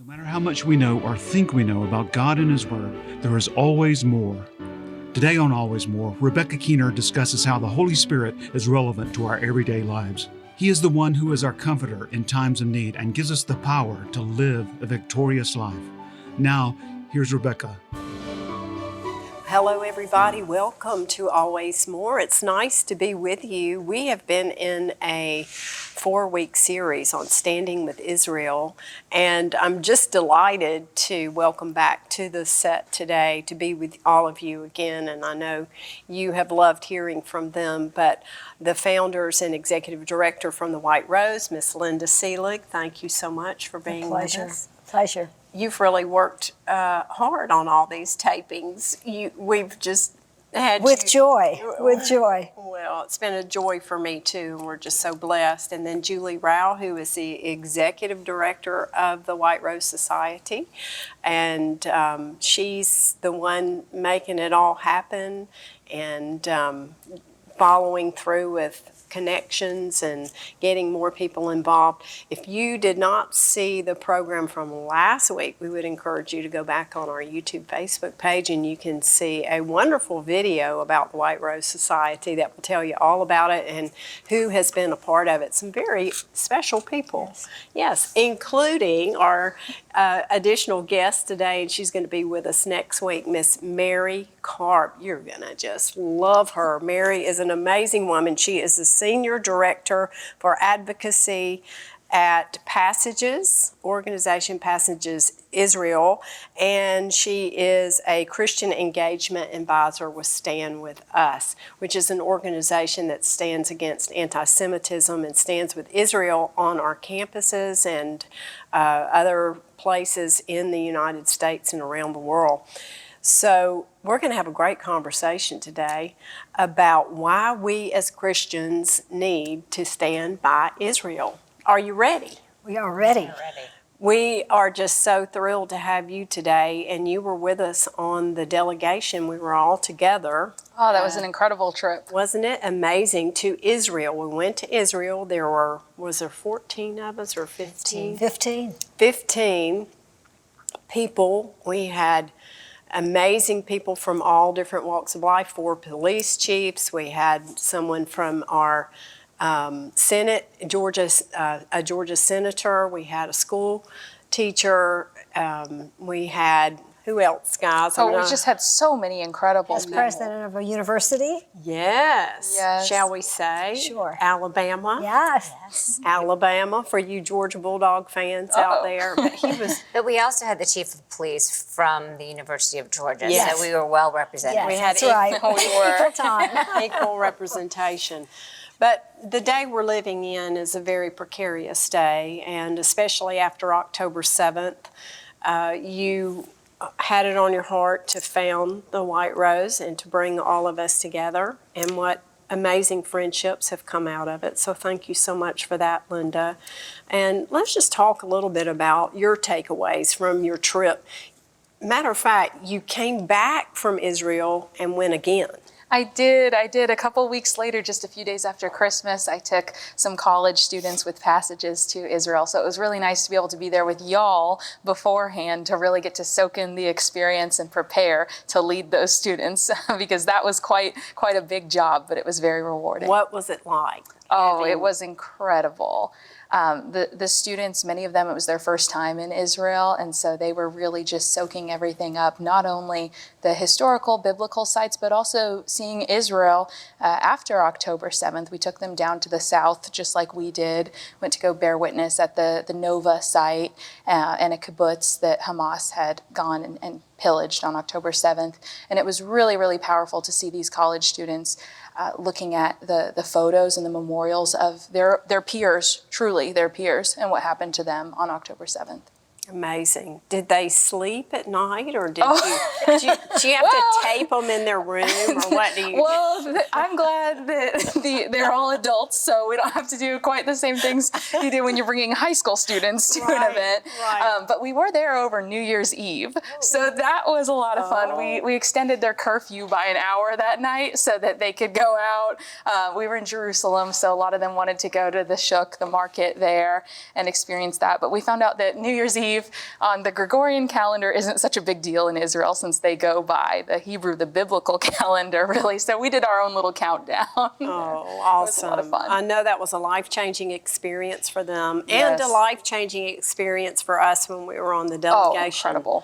No matter how much we know or think we know about God and His Word, there is always more. Today on Always More, Rebecca Keener discusses how the Holy Spirit is relevant to our everyday lives. He is the one who is our comforter in times of need and gives us the power to live a victorious life. Now, here's Rebecca. Hello, everybody. Welcome to Always More. It's nice to be with you. We have been in a 4-week series on standing with Israel, and I'm just delighted to welcome back to the set today to be with all of you again. And I know you have loved hearing from them, but the founders and executive director from the White Rose, Miss Linda Seelig, thank you so much for being with us. Pleasure. You've really worked hard on all these tapings. We've just had with joy. Well, it's been a joy for me too, and we're just so blessed. And then Julie Rao, who is the executive director of the White Rose Society, and she's the one making it all happen and following through with connections and getting more people involved. If you did not see the program from last week, we would encourage you to go back on our YouTube Facebook page and you can see a wonderful video about the White Rose Society that will tell you all about it and who has been a part of it. Some very special people. Yes, including our additional guest today, and she's going to be with us next week, Miss Mary Karp. You're going to just love her. Mary is an amazing woman. She is the Senior Director for Advocacy at Passages, Organization Passages Israel, and she is a Christian Engagement Advisor with Stand With Us, which is an organization that stands against anti-Semitism and stands with Israel on our campuses and other places in the United States and around the world. So we're going to have a great conversation today about why we as Christians need to stand by Israel. Are you ready? We are ready. We are just so thrilled to have you today, and you were with us on the delegation. We were all together. Oh, that was an incredible trip. Wasn't it amazing, to Israel? We went to Israel. Was there 14 of us or 15? 15. 15 people. We had amazing people from all different walks of life, 4 police chiefs. We had someone from our Senate, a Georgia senator. We had a school teacher. We had, who else, guys? Oh, we just had so many incredible people. President of a university. Yes. Shall we say? Sure. Alabama. Yes. Alabama, for you Georgia Bulldog fans out there. But he was. But we also had the chief of police from the University of Georgia, Yes. so we were well represented. Yes, We had that's right. equal time. equal representation. But the day we're living in is a very precarious day, and especially after October 7th, you had it on your heart to found the White Rose and to bring all of us together, and what amazing friendships have come out of it. So thank you so much for that, Linda. And let's just talk a little bit about your takeaways from your trip. Matter of fact, you came back from Israel and went again. I did. A couple weeks later, just a few days after Christmas, I took some college students with Passages to Israel. So it was really nice to be able to be there with y'all beforehand to really get to soak in the experience and prepare to lead those students because that was quite a big job, but it was very rewarding. What was it like? Oh, it was incredible. The students, many of them, it was their first time in Israel, and so they were really just soaking everything up, not only the historical, biblical sites, but also seeing Israel after October 7th. We took them down to the south, just like we did, went to go bear witness at the Nova site and a kibbutz that Hamas had gone and pillaged on October 7th. And it was really, really powerful to see these college students looking at the photos and the memorials of their peers, truly their peers, and what happened to them on October 7th. Amazing. Did they sleep at night, or do you have to tape them in their room, or what do you? Well, I'm glad that they're all adults, so we don't have to do quite the same things you do when you're bringing high school students to an event. Right. But we were there over New Year's Eve, so that was a lot of fun. We extended their curfew by an hour that night so that they could go out. We were in Jerusalem, so a lot of them wanted to go to the Shuk, the market there, and experience that. But we found out that New Year's Eve believe on the Gregorian calendar isn't such a big deal in Israel since they go by the Hebrew, the biblical calendar, really. So we did our own little countdown. Oh, awesome. a lot of fun. I know that was a life-changing experience for them and Yes. a life-changing experience for us when we were on the Oh, delegation. incredible.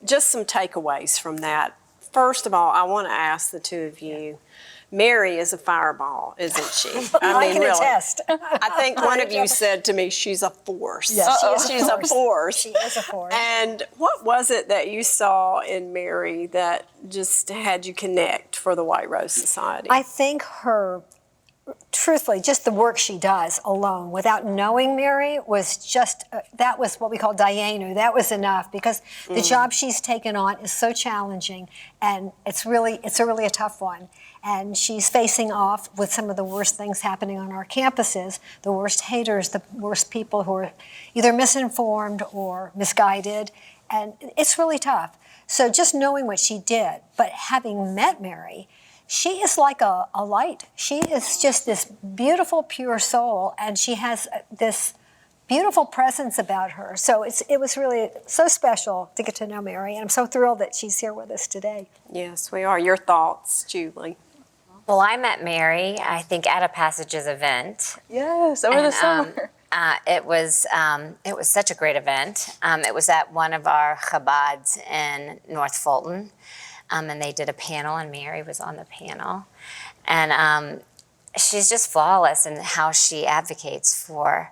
Just some takeaways from that. First of all, I want to ask the two of you, Mary is a fireball, isn't she? I can attest. I think one of you said to me, she's a force. Yes, she is a She's force. a force. She is a force. And what was it that you saw in Mary that just had you connect for the White Rose Society? I think her, truthfully, just the work she does alone, without knowing Mary, was just, that was what we call Dayenu. That was enough, because the job she's taken on is so challenging, and it's a really tough one. And she's facing off with some of the worst things happening on our campuses, the worst haters, the worst people who are either misinformed or misguided, and it's really tough. So just knowing what she did, but having met Mary, she is like a light. She is just this beautiful, pure soul, and she has this beautiful presence about her. So it was really so special to get to know Mary, and I'm so thrilled that she's here with us today. Yes, we are. Your thoughts, Julie? Well, I met Mary, I think, at a Passages event. Yes, over the summer. It was such a great event. It was at one of our Chabads in North Fulton, and they did a panel, and Mary was on the panel. And she's just flawless in how she advocates for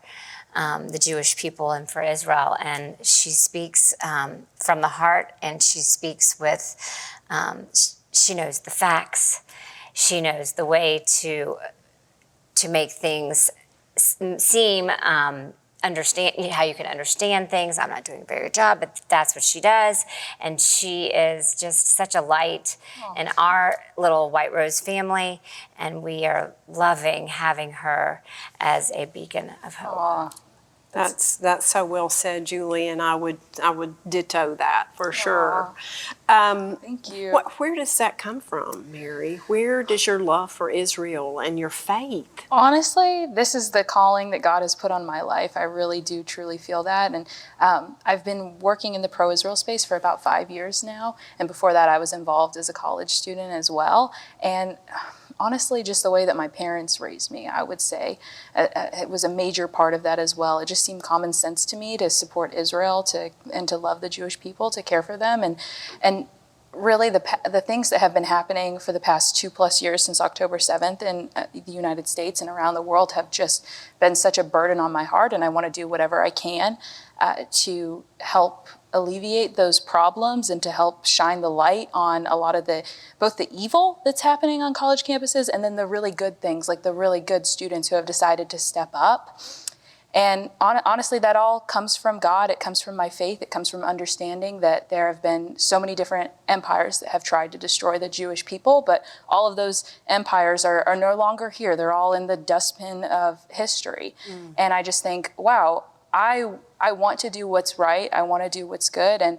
the Jewish people and for Israel. And she speaks from the heart, and she speaks with, she knows the facts. She knows the way to make things seem, understand how you can understand things. I'm not doing a very good job, but that's what she does. And she is just such a light in our little White Rose family. And we are loving having her as a beacon of hope. Aw. That's so well said, Julie, and I would ditto that for sure. Thank you. Where does that come from, Mary? Where does your love for Israel and your faith? Honestly, this is the calling that God has put on my life. I really do truly feel that. And I've been working in the pro-Israel space for about 5 years now. And before that, I was involved as a college student as well. And honestly, just the way that my parents raised me, I would say it was a major part of that as well. It just seemed common sense to me to support Israel and to love the Jewish people, to care for them. And really the things that have been happening for the past 2+ years since October 7th in the United States and around the world have just been such a burden on my heart. And I want to do whatever I can to help alleviate those problems and to help shine the light on a lot of both the evil that's happening on college campuses and then the really good things, like the really good students who have decided to step up. And honestly, that all comes from God. It comes from my faith. It comes from understanding that there have been so many different empires that have tried to destroy the Jewish people, but all of those empires are no longer here. They're all in the dustbin of history. And I just think, wow, I want to do what's right. I want to do what's good. And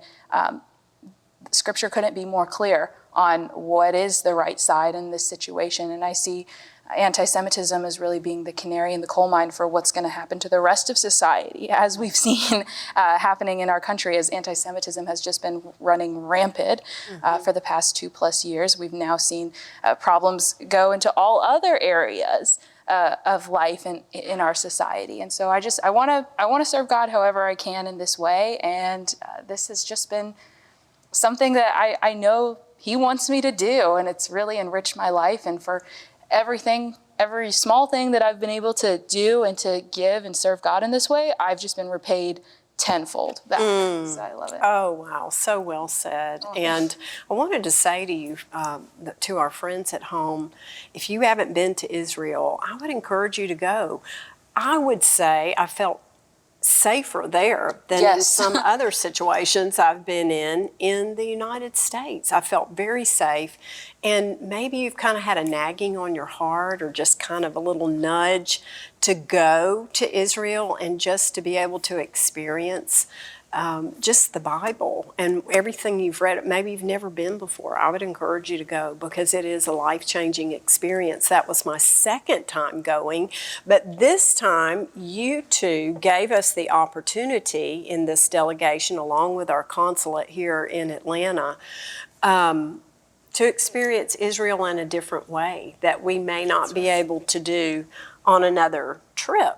Scripture couldn't be more clear on what is the right side in this situation. And I see anti-Semitism as really being the canary in the coal mine for what's going to happen to the rest of society, as we've seen happening in our country, as anti-Semitism has just been running rampant for the past 2+ years. We've now seen problems go into all other areas of life in our society. And so I want to serve God however I can in this way. And this has just been something that I know He wants me to do. And it's really enriched my life. And for every small thing that I've been able to do and to give and serve God in this way, I've just been repaid tenfold back. So I love it. Oh, wow. So well said. And I wanted to say to you, to our friends at home, if you haven't been to Israel, I would encourage you to go. I would say I felt safer there than in some other situations I've been in the United States. I felt very safe. and maybe you've kind of had a nagging on your heart or just kind of a little nudge to go to Israel and just to be able to experience just the Bible and everything you've read. Maybe you've never been before. I would encourage you to go because it is a life-changing experience. That was my second time going, but this time you two gave us the opportunity in this delegation, along with our consulate here in Atlanta, to experience Israel in a different way that we may not be able to do on another trip.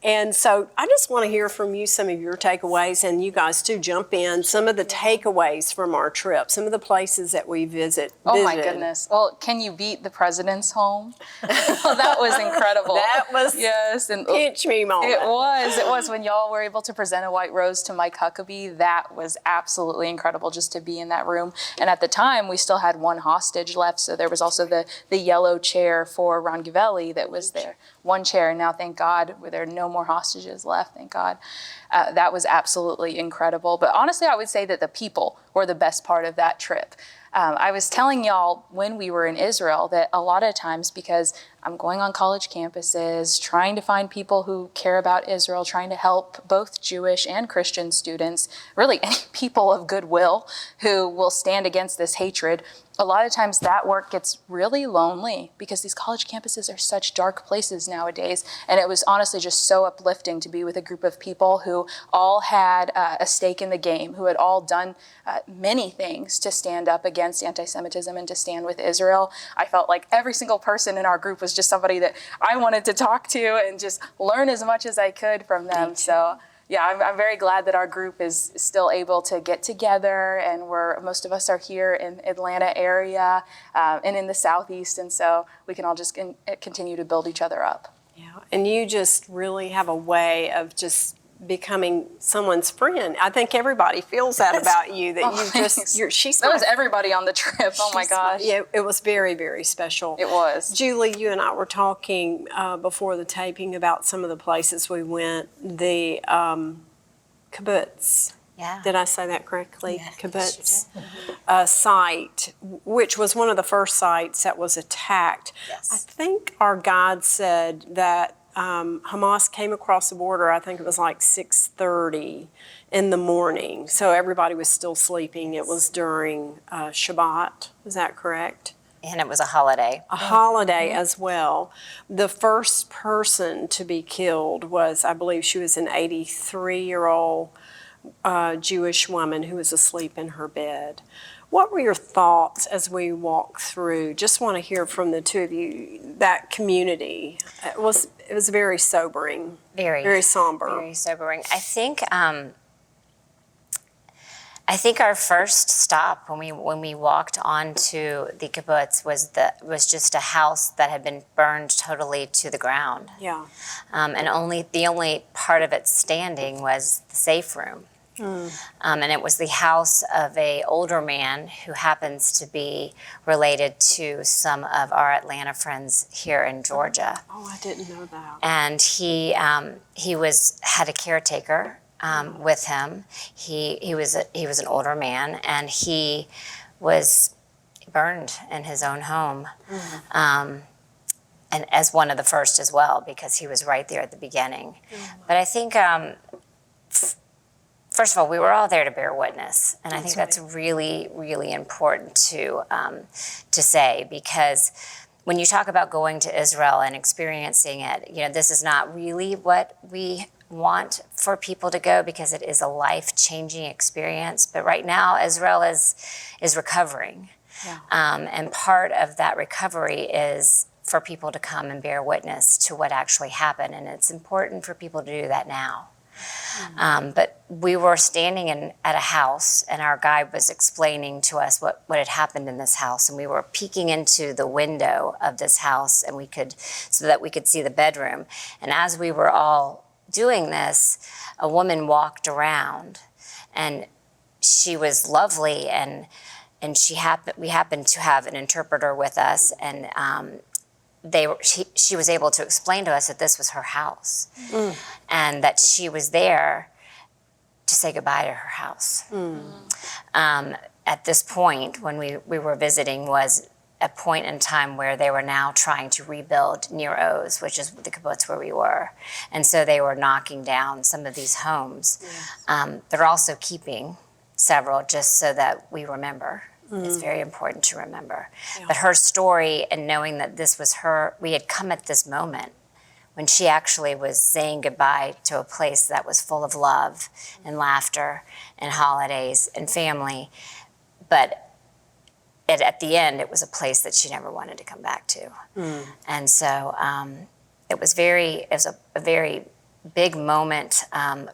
And so I just want to hear from you some of your takeaways, and you guys too jump in, some of the takeaways from our trip, some of the places that we visited. Oh my goodness. Well, can you beat the president's home? That was incredible. That was yes, and pinch me moment. It was when y'all were able to present a white rose to Mike Huckabee. That was absolutely incredible just to be in that room. And at the time, we still had one hostage left, so there was also the yellow chair for Ron Gavelli that was there. One chair, and now thank God there are no more hostages left, thank God. That was absolutely incredible. But honestly, I would say that the people were the best part of that trip. I was telling y'all when we were in Israel that a lot of times, because I'm going on college campuses, trying to find people who care about Israel, trying to help both Jewish and Christian students, really any people of goodwill who will stand against this hatred, a lot of times that work gets really lonely because these college campuses are such dark places nowadays. And it was honestly just so uplifting to be with a group of people who all had a stake in the game, who had all done many things to stand up against anti-Semitism and to stand with Israel. I felt like every single person in our group was just somebody that I wanted to talk to and just learn as much as I could from them. So yeah, I'm very glad that our group is still able to get together, and most of us are here in Atlanta area and in the Southeast, and so we can all just continue to build each other up. Yeah, and you just really have a way of just becoming someone's friend. I think everybody feels that about you, that that was everybody on the trip. Oh my gosh. Yeah, it was very, very special. It was. Julie, you and I were talking before the taping about some of the places we went. The kibbutz. Yeah. Did I say that correctly? Yes, Kibbutz you did. Site, which was one of the first sites that was attacked. Yes. I think our guide said that Hamas came across the border, I think it was like 6:30 in the morning. So everybody was still sleeping. It was during Shabbat. Is that correct? And it was a holiday. A holiday as well. The first person to be killed was, I believe she was an 83-year-old Jewish woman who was asleep in her bed. What were your thoughts as we walked through? Just want to hear from the two of you, that community. It was very sobering. Very somber. Very sobering. I think our first stop when we walked onto the kibbutz was just a house that had been burned totally to the ground. Yeah. And the only part of it standing was the safe room. And it was the house of an older man who happens to be related to some of our Atlanta friends here in Georgia. Oh, I didn't know that. And he had a caretaker with him. He was an older man, and he was burned in his own home. And as one of the first as well, because he was right there at the beginning. But I think first of all, we were all there to bear witness, and I think that's really, really important to say, because when you talk about going to Israel and experiencing it, this is not really what we want for people to go, because it is a life-changing experience. But right now, Israel is recovering, and part of that recovery is for people to come and bear witness to what actually happened, and it's important for people to do that now. But we were standing at a house, and our guide was explaining to us what had happened in this house, and we were peeking into the window of this house, and so that we could see the bedroom. And as we were all doing this, a woman walked around, and she was lovely, and we happened to have an interpreter with us, and she was able to explain to us that this was her house, and that she was there to say goodbye to her house. At this point, when we were visiting, was a point in time where they were now trying to rebuild near Oz, which is the kibbutz where we were. And so they were knocking down some of these homes. Yes. They're also keeping several just so that we remember. It's very important to remember. Yeah. But her story, and knowing that this was her, we had come at this moment when she actually was saying goodbye to a place that was full of love and laughter and holidays and family. But at the end, it was a place that she never wanted to come back to. And so it was a very big moment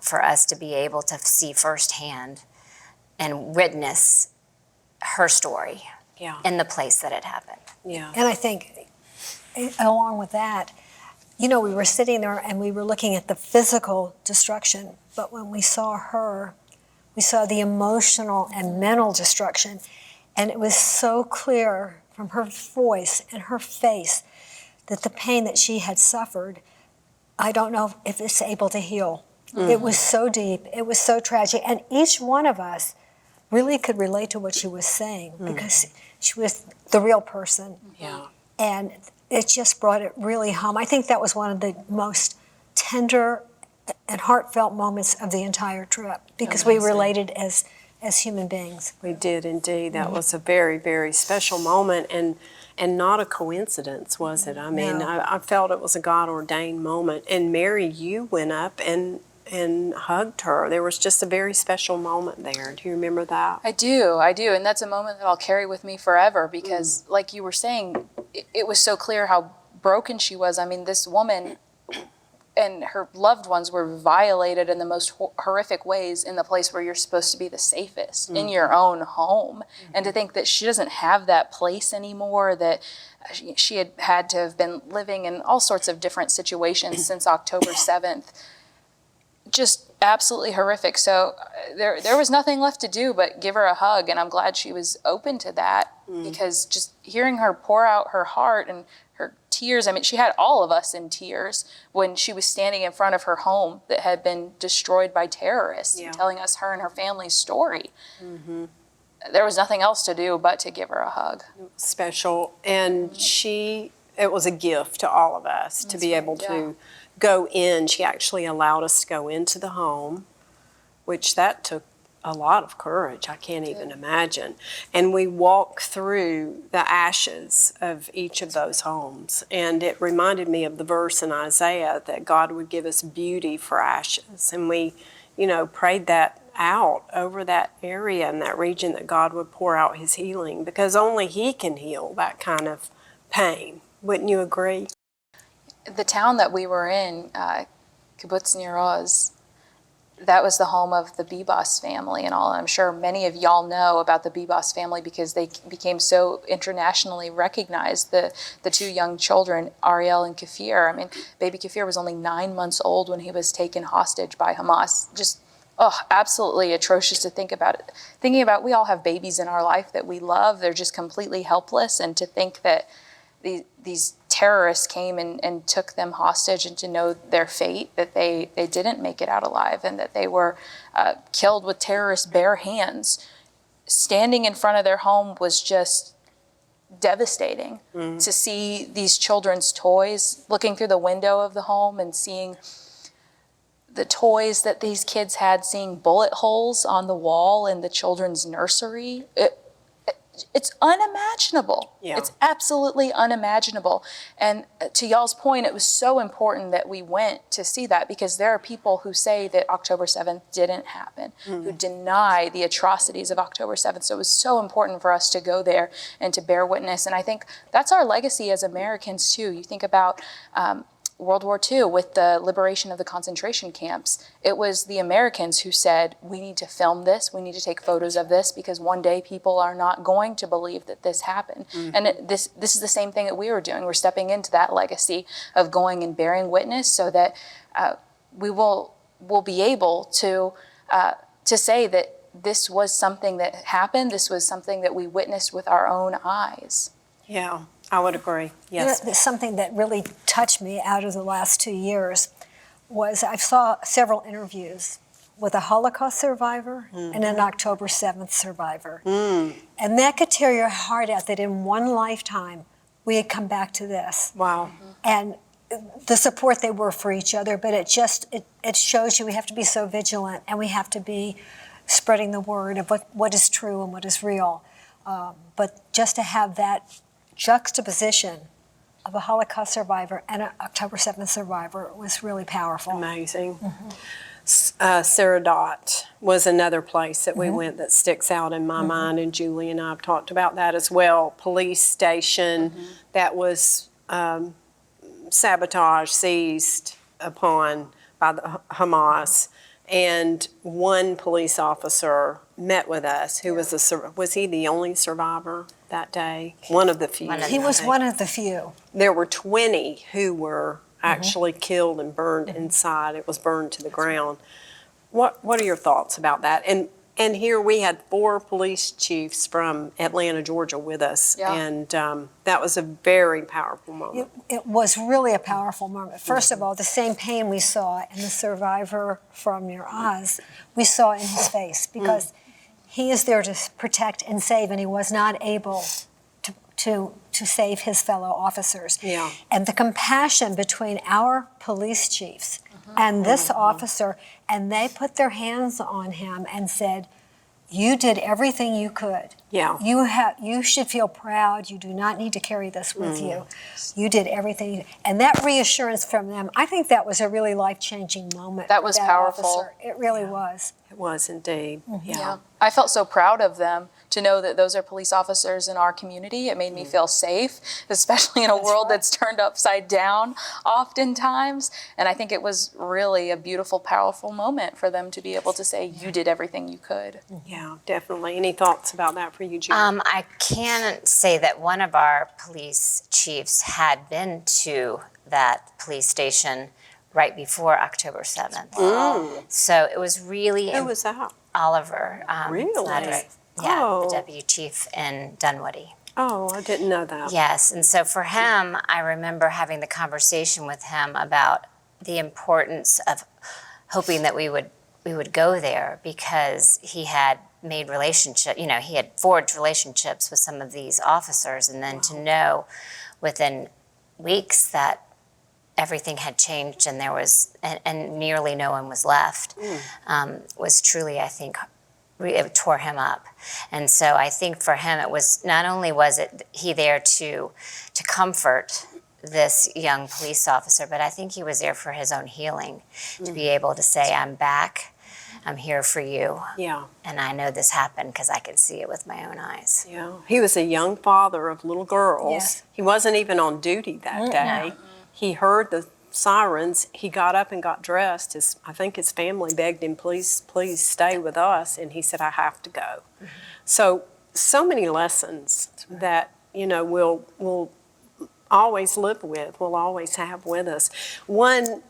for us to be able to see firsthand and witness her story in the place that it happened. Yeah. And I think, along with that, we were sitting there and we were looking at the physical destruction, but when we saw her, we saw the emotional and mental destruction. And it was so clear from her voice and her face that the pain that she had suffered, I don't know if it's able to heal. It was so deep, it was so tragic, and each one of us really could relate to what she was saying because she was the real person. Yeah. And it just brought it really home. I think that was one of the most tender and heartfelt moments of the entire trip because we related as human beings. We did indeed. That was a very, very special moment and not a coincidence, was it? I mean, No. I felt it was a God-ordained moment. And Mary, you went up and hugged her. There was just a very special moment there. Do you remember that? I do. And that's a moment that I'll carry with me forever because, like you were saying, it was so clear how broken she was. I mean, this woman and her loved ones were violated in the most horrific ways in the place where you're supposed to be the safest, in your own home. And to think that she doesn't have that place anymore, that she had to have been living in all sorts of different situations since October 7th, just absolutely horrific. So there was nothing left to do but give her a hug, and I'm glad she was open to that because just hearing her pour out her heart and her tears, I mean, she had all of us in tears when she was standing in front of her home that had been destroyed by terrorists and telling us her and her family's story. There was nothing else to do but to give her a hug. Special. And it was a gift to all of us to be able to go in. She actually allowed us to go into the home, which that took a lot of courage. I can't even imagine. And we walked through the ashes of each of those homes. And it reminded me of the verse in Isaiah that God would give us beauty for ashes. And we, prayed that out over that area and that region, that God would pour out his healing, because only he can heal that kind of pain. Wouldn't you agree? The town that we were in, Kibbutz Nir Oz, that was the home of the Bibas family and all. And I'm sure many of y'all know about the Bibas family because they became so internationally recognized. The two young children, Ariel and Kafir. I mean, baby Kafir was only 9 months old when he was taken hostage by Hamas. Just, absolutely atrocious to think about it. Thinking about, we all have babies in our life that we love. They're just completely helpless. And to think that these terrorists came and took them hostage, and to know their fate, that they didn't make it out alive and that they were killed with terrorist bare hands. Standing in front of their home was just devastating. To see these children's toys, looking through the window of the home and seeing the toys that these kids had, seeing bullet holes on the wall in the children's nursery. It's unimaginable. Yeah. It's absolutely unimaginable. And to y'all's point, it was so important that we went to see that, because there are people who say that October 7th didn't happen, who deny the atrocities of October 7th. So it was so important for us to go there and to bear witness. And I think that's our legacy as Americans too. You think about World War II with the liberation of the concentration camps. It was the Americans who said, we need to film this, we need to take photos of this, because one day people are not going to believe that this happened. And this is the same thing that we were doing. We're stepping into that legacy of going and bearing witness so that we'll be able to say that this was something that happened, this was something that we witnessed with our own eyes. Yeah. I would agree, yes. Something that really touched me out of the last 2 years was I saw several interviews with a Holocaust survivor and an October 7th survivor. And that could tear your heart out that in one lifetime we had come back to this. Wow. And the support they were for each other, but it shows you we have to be so vigilant, and we have to be spreading the word of what is true and what is real. But just to have that juxtaposition of a Holocaust survivor and an October 7th survivor was really powerful. Amazing. Sarah Dot was another place that we went that sticks out in my mind, and Julie and I have talked about that as well. Police station that was sabotaged, seized upon by the Hamas, and one police officer met with us who was he the only survivor that day? One of the few. He was one of the few. There were 20 who were actually killed and burned inside. It was burned to the ground. What are your thoughts about that? And here we had 4 police chiefs from Atlanta, Georgia with us, and that was a very powerful moment. It was really a powerful moment. First of all, the same pain we saw in the survivor from near Oz, we saw in his face, because he is there to protect and save, and he was not able to save his fellow officers. Yeah. And the compassion between our police chiefs and this officer, and they put their hands on him and said, "You did everything you could. Yeah. You should feel proud. You do not need to carry this with you. You did everything." And that reassurance from them, I think that was a really life-changing moment. That for was powerful. officer. It really was. It was indeed. Yeah. I felt so proud of them to know that those are police officers in our community. It made me feel safe, especially in a world that's turned upside down oftentimes. And I think it was really a beautiful, powerful moment for them to be able to say, "You did everything you could." Yeah, definitely. Any thoughts about that for you, Julie? I can say that one of our police chiefs had been to that police station right before October 7th. So it was really Who was that? Oliver. Really? Yeah, Oh. the deputy chief in Dunwoody. Oh, I didn't know that. Yes, and so for him, I remember having the conversation with him about the importance of hoping that we would go there, because he had made he had forged relationships with some of these officers, and then to know within weeks that everything had changed and there was, and nearly no one was left, was truly, I think, it tore him up. And so I think for him, it was, not only was he there to comfort this young police officer, but I think he was there for his own healing, to be able to say, "I'm back, I'm here for you." Yeah. And I know this happened because I could see it with my own eyes. Yeah. He was a young father of little girls. Yes. He wasn't even on duty that day. He heard the sirens. He got up and got dressed. I think his family begged him, please stay with us. And he said, "I have to go." So many lessons that, we'll always live with, we'll always have with us. One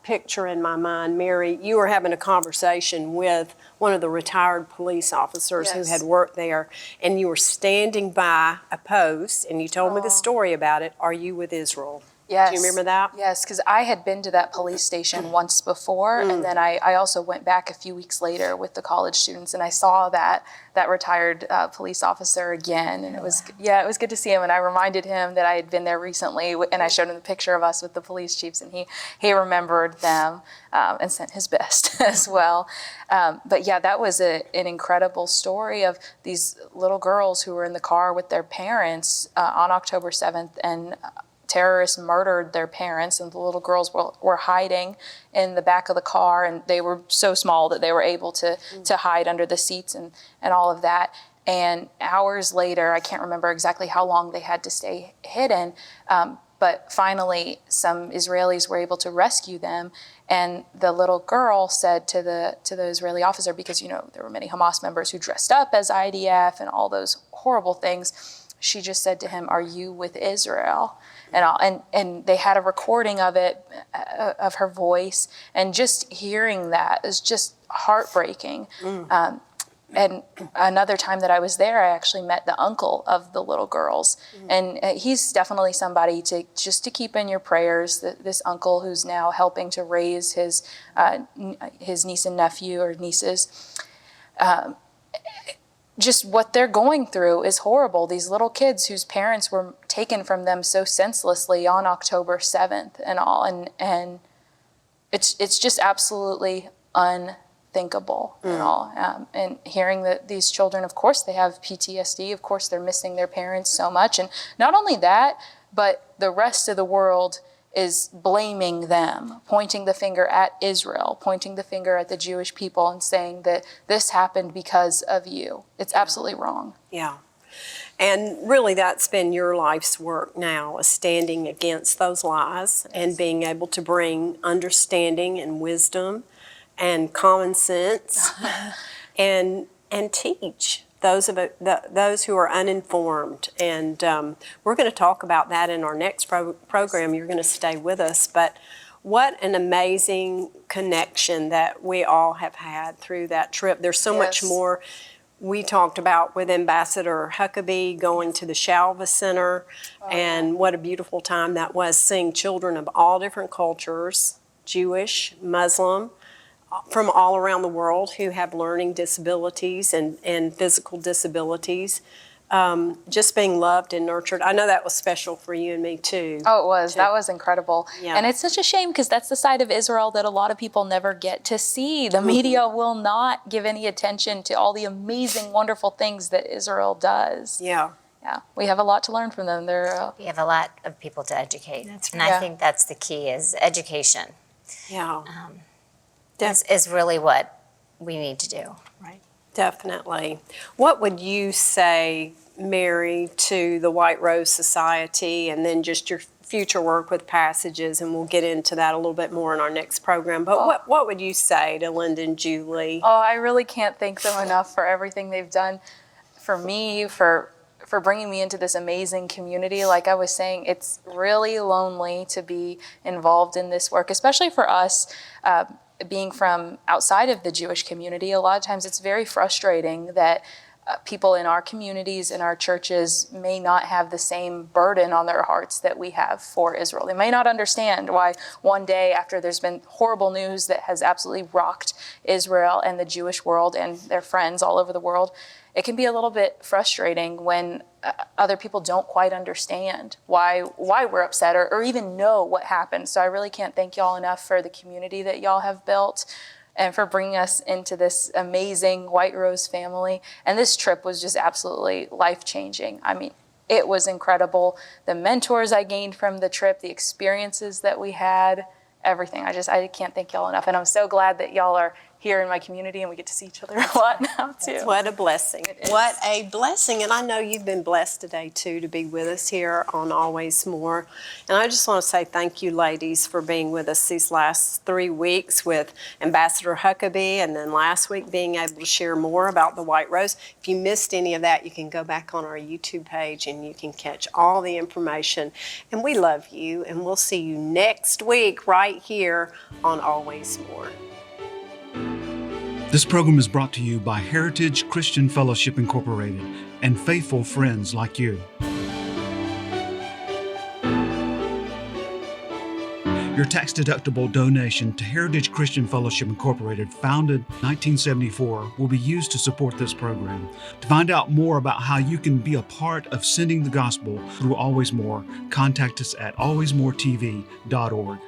picture in my mind, Mary, you were having a conversation with one of the retired police officers who had worked there, and you were standing by a post, and you told me the story about it. Are you with Israel? Yes. Do you remember that? Yes, because I had been to that police station once before, and then I also went back a few weeks later with the college students, and I saw that retired police officer again, and it was good to see him. And I reminded him that I had been there recently, and I showed him the picture of us with the police chiefs, and he remembered them and sent his best as well. But yeah, that was an incredible story of these little girls who were in the car with their parents on October 7th, and terrorists murdered their parents, and the little girls were hiding in the back of the car, and they were so small that they were able to hide under the seats and all of that. And hours later, I can't remember exactly how long they had to stay hidden, but finally some Israelis were able to rescue them. And the little girl said to the Israeli officer, because there were many Hamas members who dressed up as IDF and all those horrible things, she just said to him, "Are you with Israel?" And they had a recording of it, of her voice, and just hearing that is just heartbreaking. and another time that I was there, I actually met the uncle of the little girls. And he's definitely somebody to keep in your prayers. This uncle who's now helping to raise his niece and nephew or nieces. Just what they're going through is horrible. These little kids whose parents were taken from them so senselessly on October 7th and all. And it's just absolutely unthinkable and all. And hearing that these children, of course, they have PTSD. Of course, they're missing their parents so much. And not only that, but the rest of the world is blaming them, pointing the finger at Israel, pointing the finger at the Jewish people and saying that this happened because of you. It's absolutely wrong. Yeah. And really that's been your life's work now, is standing against those lies and being able to bring understanding and wisdom and common sense and teach those who are uninformed. And we're going to talk about that in our next program. You're going to stay with us. But what an amazing connection that we all have had through that trip. There's so much more. We talked about with Ambassador Huckabee going to the Shalva Center, and what a beautiful time that was, seeing children of all different cultures, Jewish, Muslim, from all around the world who have learning disabilities and physical disabilities, just being loved and nurtured. I know that was special for you and me too. Oh, it was. That was incredible. Yeah. And it's such a shame because that's the side of Israel that a lot of people never get to see. The media will not give any attention to all the amazing, wonderful things that Israel does. Yeah. Yeah, we have a lot to learn from them. We have a lot of people to educate. That's And right. I think that's the key, is education Yeah. is really what we need to do. Right. Definitely. What would you say, Mary, to the White Rose Society, and then just your future work with Passages, and we'll get into that a little bit more in our next program. But what would you say to Linda and Julie? Oh, I really can't thank them enough for everything they've done for me, for bringing me into this amazing community. Like I was saying, it's really lonely to be involved in this work, especially for us. Being from outside of the Jewish community, a lot of times it's very frustrating that people in our communities, in our churches, may not have the same burden on their hearts that we have for Israel. They may not understand why one day after there's been horrible news that has absolutely rocked Israel and the Jewish world and their friends all over the world, it can be a little bit frustrating when other people don't quite understand why we're upset or even know what happened. So I really can't thank y'all enough for the community that y'all have built and for bringing us into this amazing White Rose family. And this trip was just absolutely life-changing. I mean, it was incredible. The mentors I gained from the trip, the experiences that we had, everything. I can't thank y'all enough. And I'm so glad that y'all are here in my community and we get to see each other a lot now too. What a blessing. What a blessing. And I know you've been blessed today too to be with us here on Always More. And I just want to say thank you, ladies, for being with us these last 3 weeks with Ambassador Huckabee, and then last week being able to share more about the White Rose. If you missed any of that, you can go back on our YouTube page and you can catch all the information. And we love you, and we'll see you next week right here on Always More. This program is brought to you by Heritage Christian Fellowship Incorporated and faithful friends like you. Your tax-deductible donation to Heritage Christian Fellowship Incorporated, founded in 1974, will be used to support this program. To find out more about how you can be a part of sending the gospel through Always More, contact us at alwaysmoretv.org.